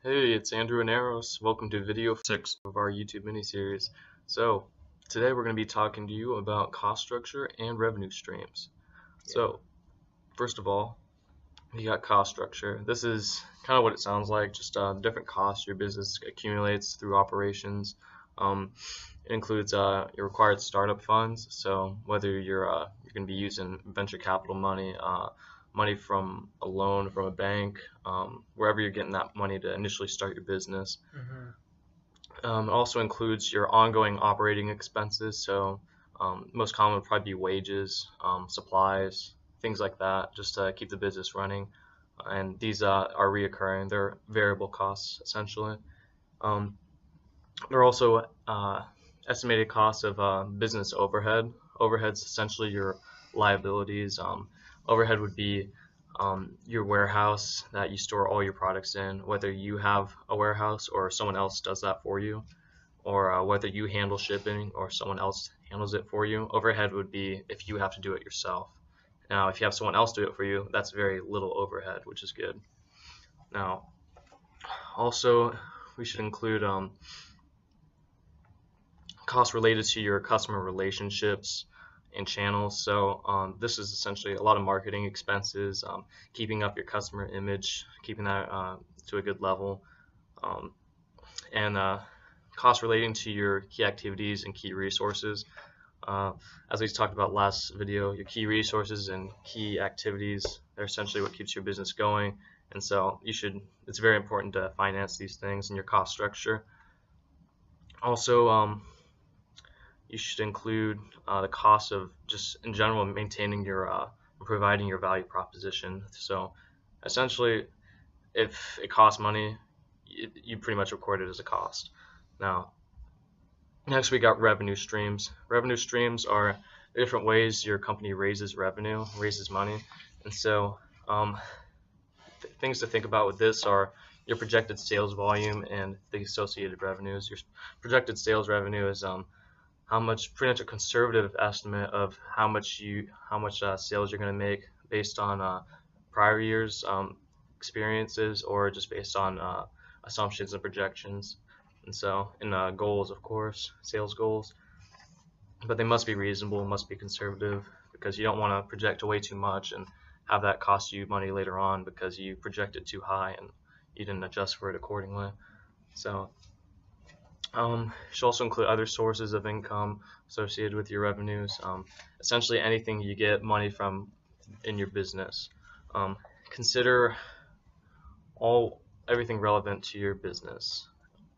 Hey, it's Andrew and Eros. Welcome to video 6 of our YouTube mini-series. So, today we're going to be talking to you about cost structure and revenue streams. So, first of all, you got cost structure. This is kind of what it sounds like, just different costs your business accumulates through operations. It includes your required startup funds, so whether you're going to be using venture capital money, money from a loan from a bank, wherever you're getting that money to initially start your business. It also includes your ongoing operating expenses, so most common would probably be wages, supplies, things like that, just to keep the business running. And these are reoccurring. They're variable costs, essentially. There are also estimated costs of business overhead. Overhead's essentially your liabilities. Overhead would be your warehouse that you store all your products in, whether you have a warehouse or someone else does that for you, or whether you handle shipping or someone else handles it for you. Overhead would be if you have to do it yourself. Now, if you have someone else do it for you, that's very little overhead, which is good. Now, also, we should include costs related to your customer relationships and channels. So this is essentially a lot of marketing expenses, keeping up your customer image, keeping that to a good level, and costs relating to your key activities and key resources. As we talked about last video, your key resources and key activities are essentially what keeps your business going, and so it's very important to finance these things in your cost structure. Also, you should include the cost of just in general maintaining your providing your value proposition. So essentially, if it costs money, you pretty much record it as a cost. Now, next we got revenue streams. Revenue streams are different ways your company raises revenue, raises money. And so things to think about with this are your projected sales volume and the associated revenues. Your projected sales revenue is how much, pretty much a conservative estimate of how much sales you're going to make based on prior years experiences, or just based on assumptions and projections. And so, and goals, of course, sales goals, but they must be reasonable, must be conservative, because you don't want to project way too much and have that cost you money later on because you projected too high and you didn't adjust for it accordingly. So should also include other sources of income associated with your revenues. Essentially anything you get money from in your business. Consider everything relevant to your business.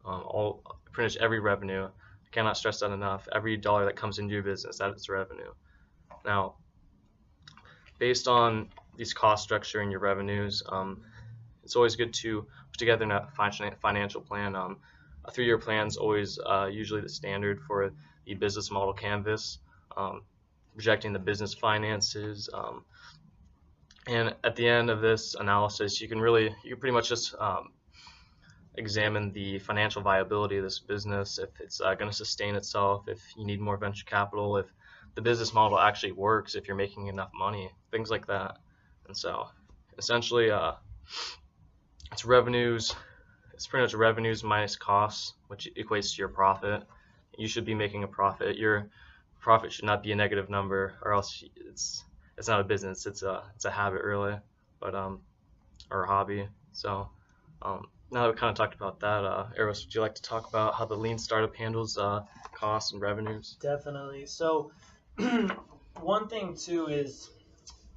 Pretty much every revenue. I cannot stress that enough. Every dollar that comes into your business, that is revenue. Now, based on these cost structure and your revenues, it's always good to put together a financial plan. A 3-year plan is always usually the standard for the business model canvas, projecting the business finances. And at the end of this analysis, you can pretty much just examine the financial viability of this business, if it's going to sustain itself, if you need more venture capital, if the business model actually works, if you're making enough money, things like that. And so essentially it's revenues. It's pretty much revenues minus costs, which equates to your profit. You should be making a profit. Your profit should not be a negative number, or else it's not a business. It's a habit, really, but or a hobby. So now that we kind of talked about that, Eros, would you like to talk about how the lean startup handles costs and revenues? Definitely. So one thing too is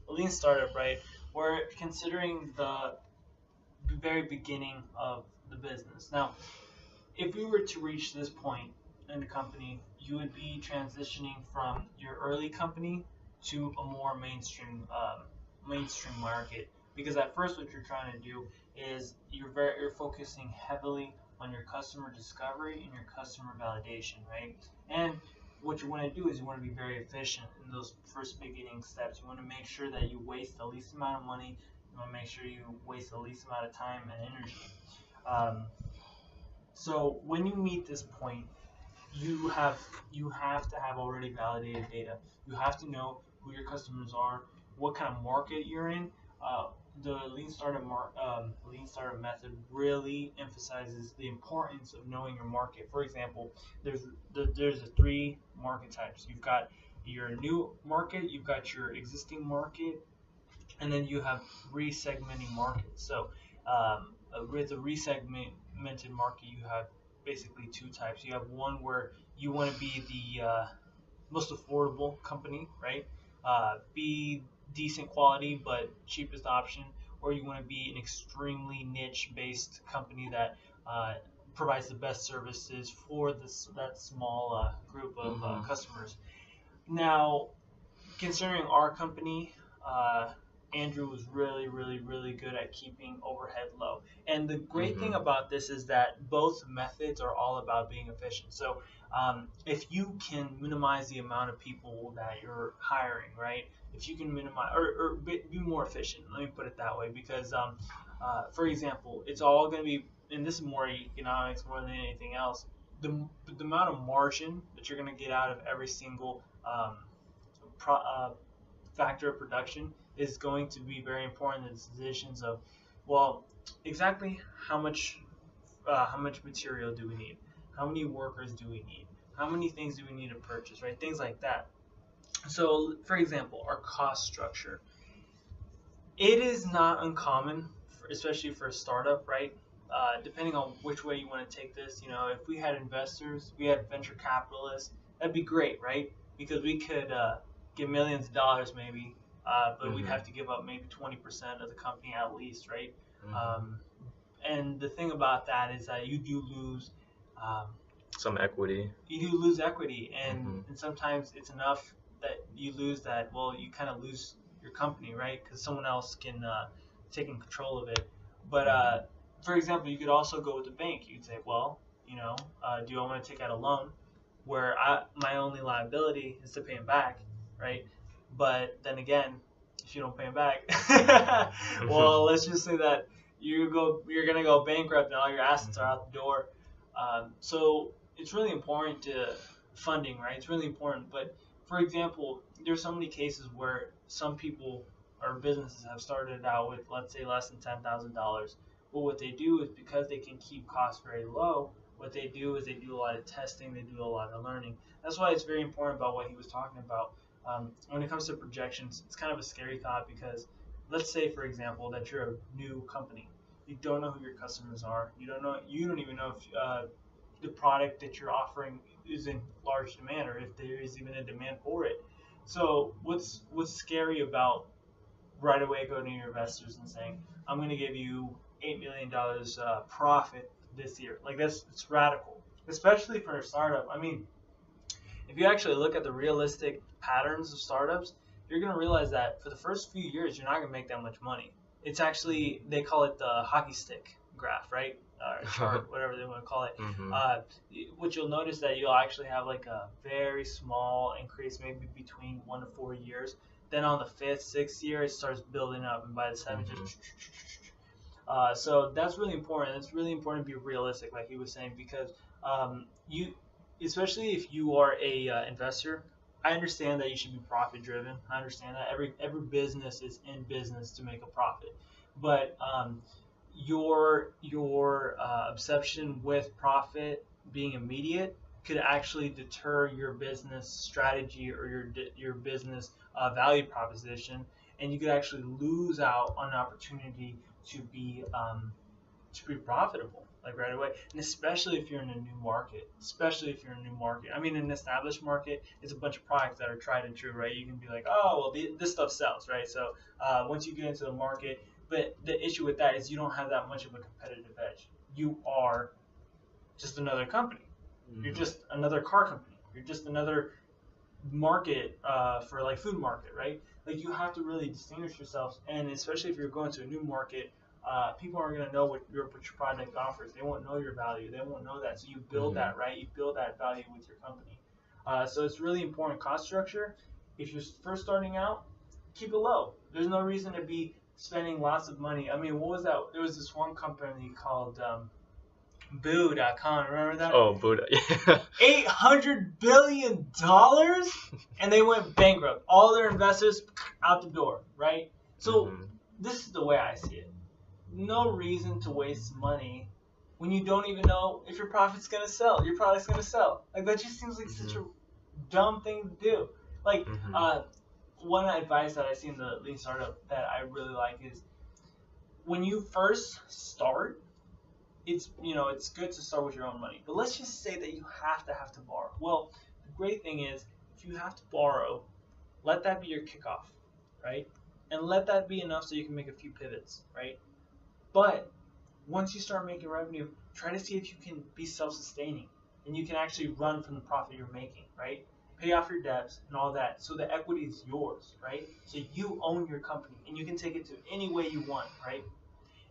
a lean startup, right? We're considering the very beginning of the business. Now, if we were to reach this point in the company, you would be transitioning from your early company to a more mainstream market. Because at first, what you're trying to do is you're focusing heavily on your customer discovery and your customer validation, right? And what you want to do is you want to be very efficient in those first beginning steps. You want to make sure that you waste the least amount of money. You want to make sure you waste the least amount of time and energy. So when you meet this point, you have to have already validated data. You have to know who your customers are, what kind of market you're in, the lean startup method really emphasizes the importance of knowing your market. For example, there's the three market types. You've got your new market, you've got your existing market, and then you have resegmenting markets. So with a resegmented market, you have basically two types. You have one where you want to be the most affordable company, right? Be decent quality but cheapest option, or you want to be an extremely niche-based company that provides the best services for that small group of customers. Now, considering our company, Andrew was really, really, really good at keeping overhead low. And the great thing about this is that both methods are all about being efficient. So if you can minimize the amount of people that you're hiring, right? If you can minimize or be more efficient, let me put it that way, because for example, it's all going to be, and this is more economics more than anything else, the amount of margin that you're going to get out of every single factor of production is going to be very important in the decisions of, well, exactly how much material do we need? How many workers do we need? How many things do we need to purchase, right? Things like that. So, for example, our cost structure. It is not uncommon, especially for a startup, right? Depending on which way you want to take this, if we had investors, we had venture capitalists, that'd be great, right? Because we could get millions of dollars maybe, but we'd have to give up maybe 20% of the company at least, right? And the thing about that is that you do lose some equity. You do lose equity, and sometimes it's enough that you lose that, well, you kind of lose your company, right? Because someone else can take in control of it. But for example, you could also go with the bank. You could say, well, do I want to take out a loan where my only liability is to pay them back, right? But then again, if you don't pay them back, well, let's just say that you're gonna go bankrupt and all your assets are out the door. So it's really important to funding, right? It's really important. But for example, there's so many cases where some people or businesses have started out with, let's say, less than $10,000. But what they do is, because they can keep costs very low, what they do is they do a lot of testing, they do a lot of learning. That's why it's very important about what he was talking about. When it comes to projections, it's kind of a scary thought, because let's say, for example, that you're a new company. You don't know who your customers are. You don't even know if the product that you're offering is in large demand, or if there is even a demand for it. So what's scary about right away going to your investors and saying, I'm going to give you $8 million profit this year? Like, it's radical, especially for a startup. I mean, if you actually look at the realistic patterns of startups, you're going to realize that for the first few years, you're not going to make that much money. It's actually, they call it the hockey stick graph, right? Or chart, whatever they want to call it. Which you'll notice that you'll actually have like a very small increase, maybe between 1 to 4 years. Then on the 5th, 6th year, it starts building up, and by the 7th, so that's really important. It's really important to be realistic, like he was saying, because especially if you are a investor, I understand that you should be profit driven. I understand that every business is in business to make a profit, but your obsession with profit being immediate could actually deter your business strategy or your business value proposition, and you could actually lose out on an opportunity to be profitable, like right away. And especially if you're in a new market. I mean, in an established market, it's a bunch of products that are tried and true, right? You can be like, oh, well, this stuff sells, right? So once you get into the market, but the issue with that is you don't have that much of a competitive edge. You are just another company. You're just another car company. You're just another market for like food market, right? Like, you have to really distinguish yourselves, and especially if you're going to a new market, people aren't going to know what your product offers. They won't know your value. They won't know that. So you build that, right? You build that value with your company. So it's really important. Cost structure, if you're first starting out, keep it low. There's no reason to be spending lots of money. I mean, what was that? There was this one company called Boo.com. Remember that? Oh, Boo. Yeah. $800 billion, and they went bankrupt. All their investors out the door, right? So this is the way I see it. No reason to waste money when you don't even know if your profit's gonna sell, your product's gonna sell. Like that just seems like such a dumb thing to do. Like one advice that I see in the lean startup that I really like is when you first start, it's it's good to start with your own money. But let's just say that you have to borrow. Well, the great thing is if you have to borrow, let that be your kickoff, right? And let that be enough so you can make a few pivots, right? But once you start making revenue, try to see if you can be self-sustaining and you can actually run from the profit you're making, right? Pay off your debts and all that, so the equity is yours, right? So you own your company and you can take it to any way you want, right?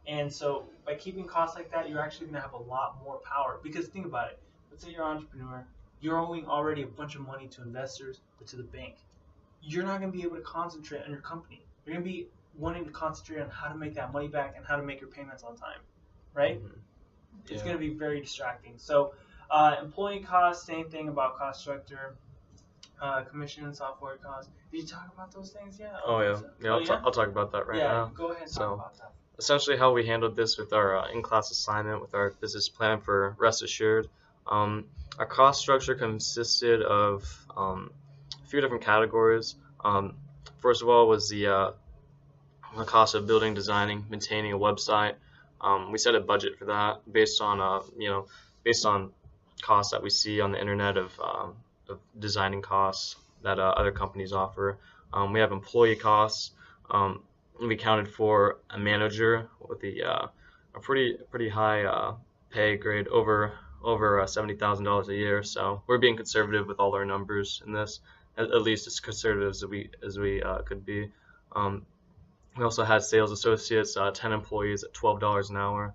And so by keeping costs like that, you're actually going to have a lot more power. Because think about it. Let's say you're an entrepreneur. You're owing already a bunch of money to investors or to the bank. You're not going to be able to concentrate on your company. You're going to be wanting to concentrate on how to make that money back and how to make your payments on time, right? It's going to be very distracting. So employee costs, same thing about cost structure. Commission and software costs. Did you talk about those things yet? I'll talk about that right now. Go ahead and talk about that. Essentially how we handled this with our in-class assignment with our business plan for Rest Assured. Our cost structure consisted of a few different categories. First of all was the cost of building, designing, maintaining a website. We set a budget for that based on costs that we see on the internet of designing costs that other companies offer. We have employee costs. We counted for a manager with a pretty high pay grade, over $70,000 a year. So we're being conservative with all our numbers in this, at least as conservative as we could be. We also had sales associates, 10 employees at $12 an hour,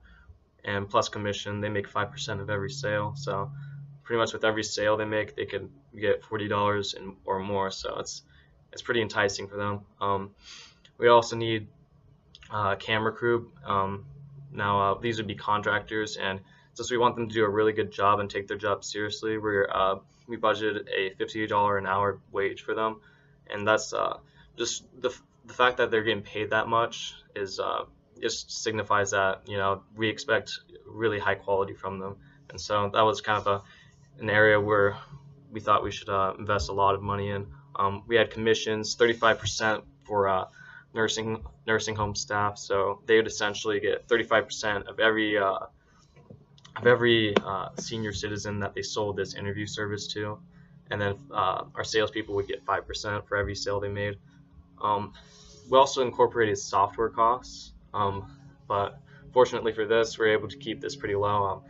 and plus commission. They make 5% of every sale. So pretty much with every sale they make, they can get $40 or more. So it's pretty enticing for them. We also need camera crew. Now these would be contractors, and since we want them to do a really good job and take their job seriously, we budgeted a $50 an hour wage for them, and that's just the fact that they're getting paid that much is just signifies that we expect really high quality from them, and so that was kind of an area where we thought we should invest a lot of money in. We had commissions, 35% for nursing home staff, so they would essentially get 35% of every senior citizen that they sold this interview service to, and then our salespeople would get 5% for every sale they made. We also incorporated software costs, but fortunately for this, we're able to keep this pretty low.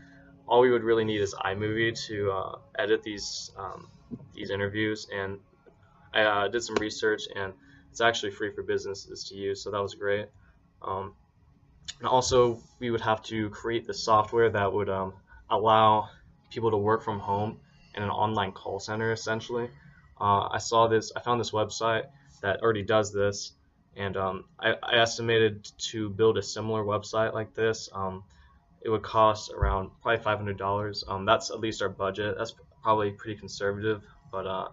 All we would really need is iMovie to edit these interviews, and I did some research, and it's actually free for businesses to use, so that was great. And also, we would have to create the software that would allow people to work from home in an online call center, essentially. I found this website that already does this, and I estimated to build a similar website like this. It would cost around probably $500. That's at least our budget. That's probably pretty conservative, but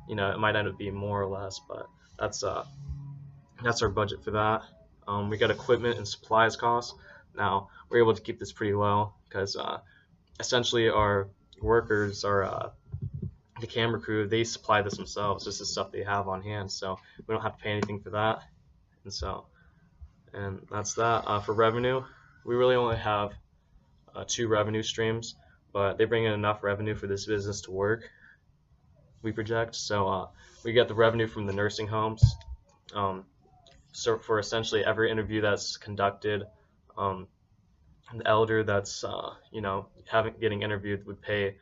it might end up being more or less. But that's our budget for that. We got equipment and supplies costs. Now we're able to keep this pretty low because essentially our workers are the camera crew. They supply this themselves. This is stuff they have on hand, so we don't have to pay anything for that. And that's that. For revenue, we really only have 2 revenue streams, but they bring in enough revenue for this business to work, we project. So we get the revenue from the nursing homes. So for essentially every interview that's conducted, the elder that's getting interviewed would pay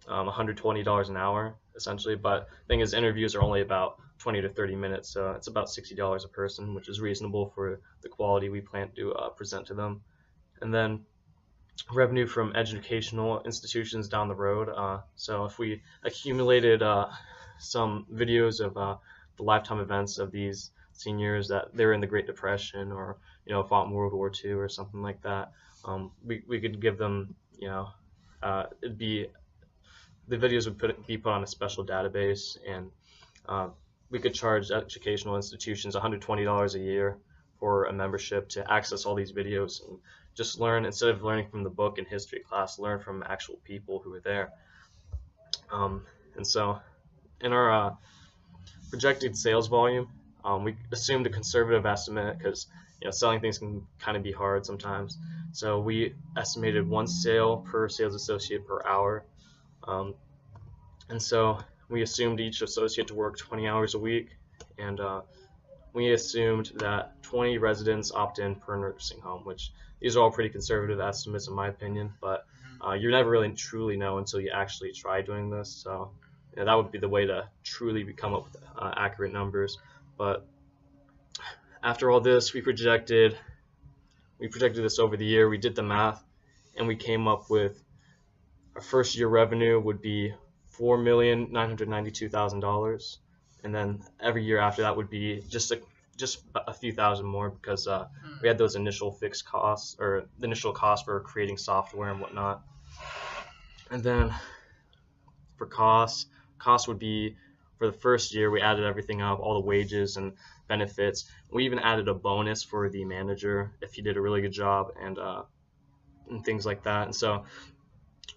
$120 an hour essentially. But the thing is, interviews are only about 20 to 30 minutes, so it's about $60 a person, which is reasonable for the quality we plan to present to them. And then revenue from educational institutions down the road. So if we accumulated some videos of the lifetime events of these seniors that they're in the Great Depression or fought in World War II or something like that, we could give them the videos would be put on a special database, and we could charge educational institutions $120 a year for a membership to access all these videos and just learn, instead of learning from the book in history class, learn from actual people who were there. And so in our projected sales volume, we assumed a conservative estimate because selling things can kind of be hard sometimes. So we estimated 1 sale per sales associate per hour. And so we assumed each associate to work 20 hours a week, and we assumed that 20 residents opt in per nursing home, which these are all pretty conservative estimates in my opinion, but you never really truly know until you actually try doing this. So that would be the way to truly come up with accurate numbers. But after all this, we projected this over the year. We did the math, and we came up with our first year revenue would be $4,992,000, and then every year after that would be just a few thousand more because we had those initial fixed costs, or the initial cost for creating software and whatnot. And then for costs would be, for the first year we added everything up, all the wages and benefits. We even added a bonus for the manager if he did a really good job, and things like that. And so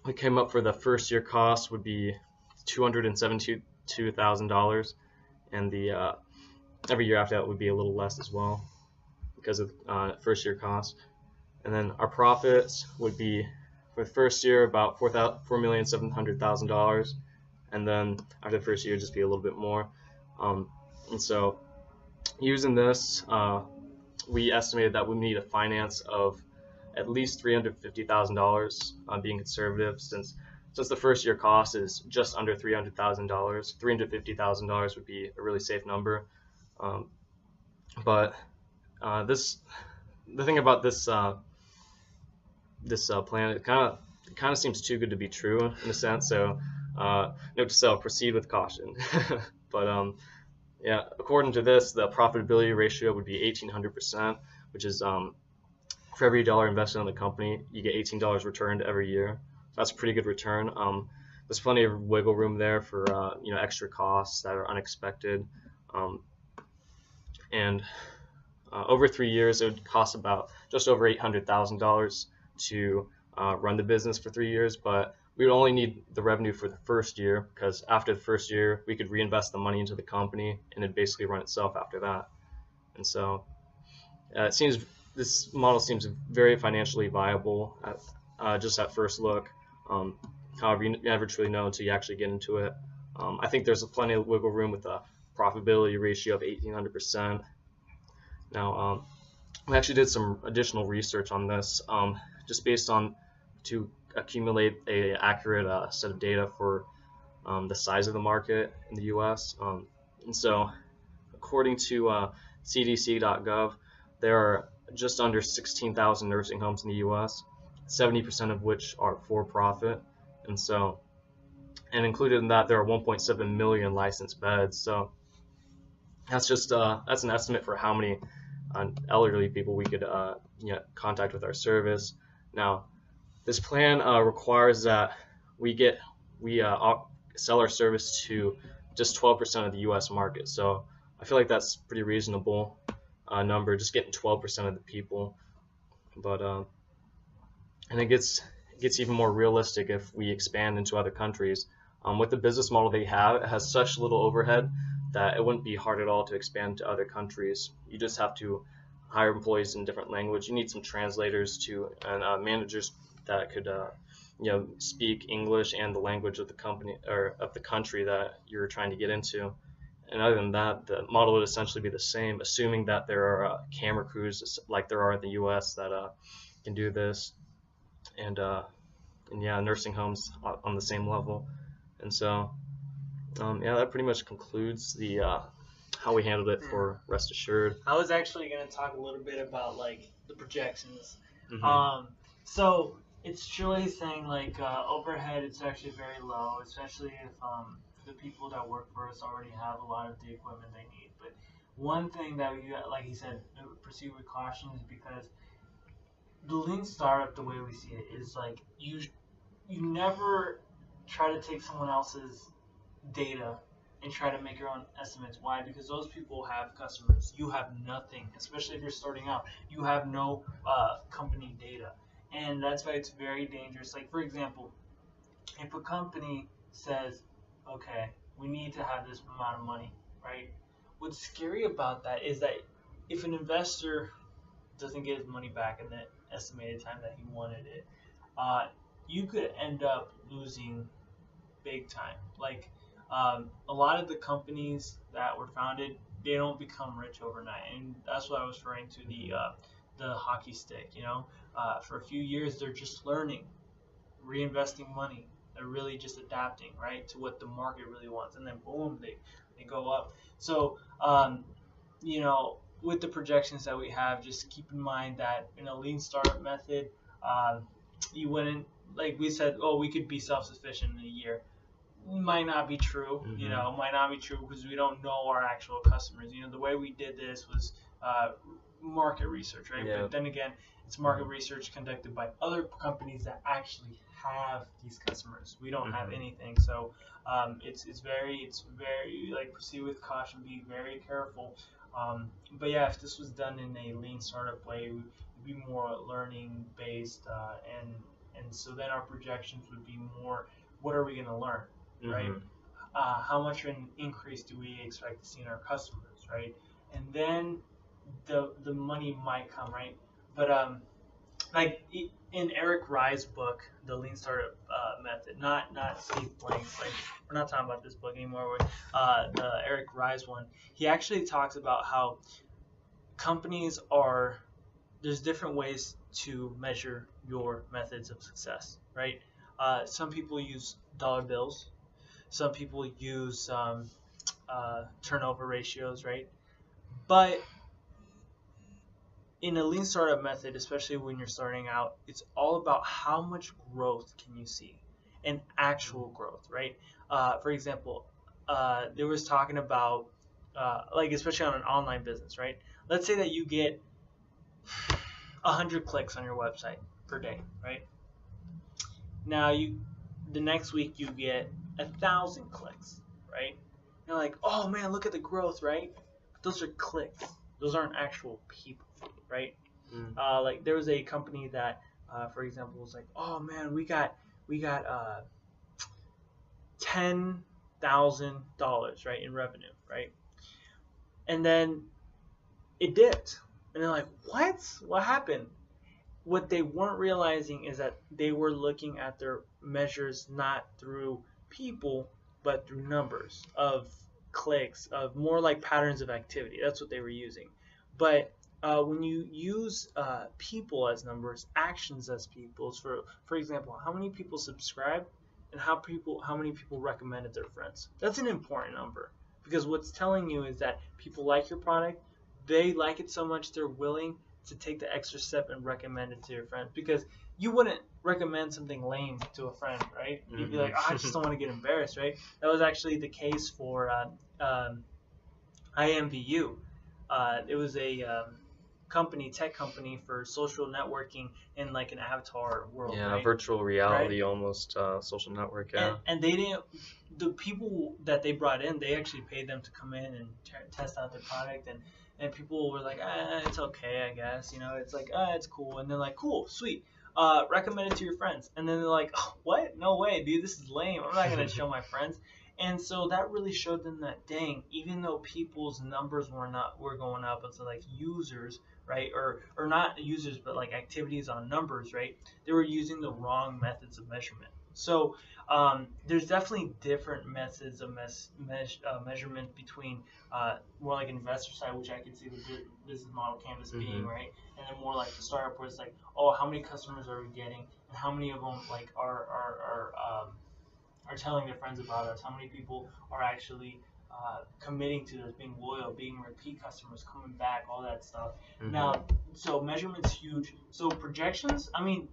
we came up for the first year cost would be $272,000, and the every year after that would be a little less as well because of first year cost. And then our profits would be, for the first year, about $4,700,000, and then after the first year just be a little bit more. And so using this, we estimated that we need a finance of at least $350,000, being conservative, since the first year cost is just under $300,000. $350,000 would be a really safe number. But the thing about this plan, it kind of seems too good to be true in a sense. So note to self: proceed with caution. But yeah, according to this, the profitability ratio would be 1,800%, which is for every dollar invested in the company, you get $18 returned every year. That's a pretty good return. There's plenty of wiggle room there for extra costs that are unexpected. And over 3 years, it would cost about just over $800,000 to run the business for 3 years, but we would only need the revenue for the first year, because after the first year, we could reinvest the money into the company, and it'd basically run itself after that. And so this model seems very financially viable just at first look. However, you never truly know until you actually get into it. I think there's plenty of wiggle room with a profitability ratio of 1,800%. Now, we actually did some additional research on this, just based on to accumulate a accurate set of data for the size of the market in the U.S. And so, according to CDC.gov, there are just under 16,000 nursing homes in the U.S., 70% of which are for-profit, and included in that there are 1.7 million licensed beds. So that's just that's an estimate for how many elderly people we could contact with our service. Now, this plan requires that we sell our service to just 12% of the U.S. market. So I feel like that's pretty reasonable number, just getting 12% of the people. But and it gets even more realistic if we expand into other countries. With the business model they have, it has such little overhead that it wouldn't be hard at all to expand to other countries. You just have to hire employees in different language. You need some translators and managers that could speak English and the language of the company or of the country that you're trying to get into. And other than that, the model would essentially be the same, assuming that there are camera crews like there are in the U.S. that can do this, and yeah, nursing homes on the same level. And so yeah, that pretty much concludes the how we handled it for Rest Assured. I was actually going to talk a little bit about like the projections. Mm-hmm. So it's truly saying like overhead, it's actually very low, especially if the people that work for us already have a lot of the equipment they need. But one thing that you, like he said, proceed with caution, is because the lean startup, the way we see it, is like you never try to take someone else's data and try to make your own estimates. Why? Because those people have customers. You have nothing, especially if you're starting out. You have no company data. And that's why it's very dangerous. Like, for example, if a company says, okay, we need to have this amount of money, right? What's scary about that is that if an investor doesn't get his money back in the estimated time that he wanted it, you could end up losing big time. Like, a lot of the companies that were founded, they don't become rich overnight, and that's what I was referring to the hockey stick. For a few years they're just learning, reinvesting money. They're really just adapting, right, to what the market really wants, and then boom, they go up. So, with the projections that we have, just keep in mind that in a lean startup method, you wouldn't, like we said, we could be self-sufficient in a year. Might not be true, might not be true because we don't know our actual customers. The way we did this was market research, right? Yeah. But then again, it's market research conducted by other companies that actually have these customers. We don't have anything, so it's very like, proceed with caution, be very careful. But yeah, if this was done in a lean startup way, it would be more learning based, and so then our projections would be more, what are we going to learn, right? How much an increase do we expect to see in our customers, right? And then the money might come, right? But like in Eric Rye's book, The Lean Startup Method, not Steve Blank's, like, we're not talking about this book anymore. The Eric Rye's one, he actually talks about how there's different ways to measure your methods of success, right? Some people use dollar bills. Some people use turnover ratios, right? But in a lean startup method, especially when you're starting out, it's all about how much growth can you see, and actual growth, right? For example, there was talking about, like, especially on an online business, right? Let's say that you get 100 clicks on your website per day, right? Now the next week you get 1,000 clicks, right? You're like, oh man, look at the growth, right? Those are clicks. Those aren't actual people, right? Like, there was a company that, for example, was like, oh man, we got $10,000, right, in revenue, right? And then it dipped, and they're like, what happened? What they weren't realizing is that they were looking at their measures not through people, but through numbers of clicks, of more like patterns of activity. That's what they were using. But when you use people as numbers, actions as peoples, for example, how many people subscribe and how many people recommended their friends, that's an important number, because what's telling you is that people like your product, they like it so much they're willing to take the extra step and recommend it to your friends. Because you wouldn't recommend something lame to a friend, right? You'd be like, I just don't want to get embarrassed, right? That was actually the case for IMVU. It was a tech company for social networking in like an avatar world. Yeah, right? virtual reality, right? Almost social network. Yeah. And they didn't. The people that they brought in, they actually paid them to come in and test out their product, and people were like, it's okay, I guess. It's like, it's cool. And they're like, cool, sweet. Recommend it to your friends. And then they're like, oh, what? No way, dude, this is lame. I'm not going to show my friends. And so that really showed them that, dang, even though people's numbers were going up, and so like users, right, or not users, but like activities on numbers, right, they were using the wrong methods of measurement. So there's definitely different methods of measurement between more like an investor side, which I could see the business model canvas being, right, and then more like the startup where it's like, oh, how many customers are we getting, and how many of them like are telling their friends about us, how many people are actually committing to this, being loyal, being repeat customers, coming back, all that stuff. Now, so measurement's huge. So projections, I mean,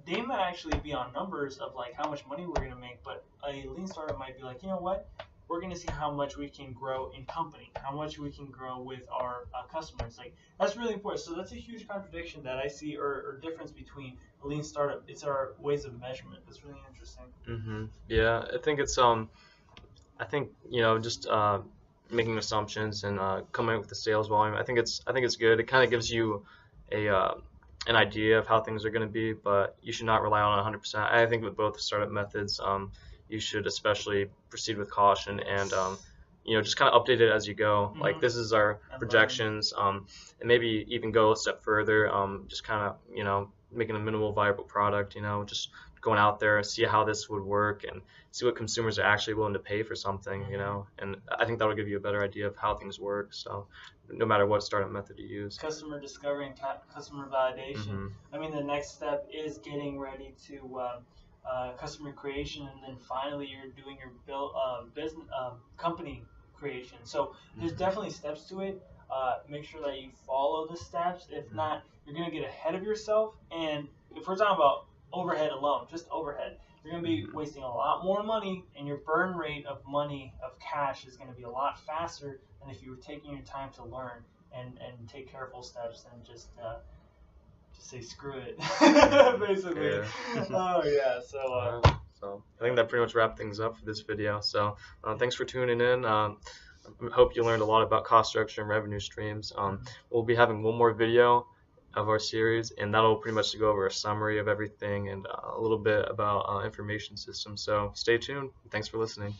they might actually be on numbers of like how much money we're going to make, but a lean startup might be like, you know what, we're going to see how much we can grow in company, how much we can grow with our customers. Like, that's really important. So that's a huge contradiction that I see, or difference between a lean startup. It's our ways of measurement. That's really interesting. Yeah, I think it's I think just making assumptions and coming up with the sales volume. I think it's good. It kind of gives you a an idea of how things are going to be, but you should not rely on it 100%. I think with both startup methods, you should especially proceed with caution and just kind of update it as you go. Like this is our projections, and maybe even go a step further. Just kind of making a minimal viable product. Just going out there, see how this would work, and see what consumers are actually willing to pay for something. And I think that'll give you a better idea of how things work. So no matter what startup method you use. Customer discovery and customer validation. I mean, the next step is getting ready to customer creation, and then finally you're doing your business company creation. So there's definitely steps to it. Make sure that you follow the steps. If not, you're going to get ahead of yourself. And if we're talking about overhead alone, just overhead, you're going to be wasting a lot more money, and your burn rate of cash is going to be a lot faster than if you were taking your time to learn and take careful steps and just say screw it, basically. Yeah. Oh yeah. So I think that pretty much wrapped things up for this video. So thanks for tuning in. I hope you learned a lot about cost structure and revenue streams. We'll be having one more video of our series, and that'll pretty much go over a summary of everything and a little bit about information systems. So stay tuned. Thanks for listening.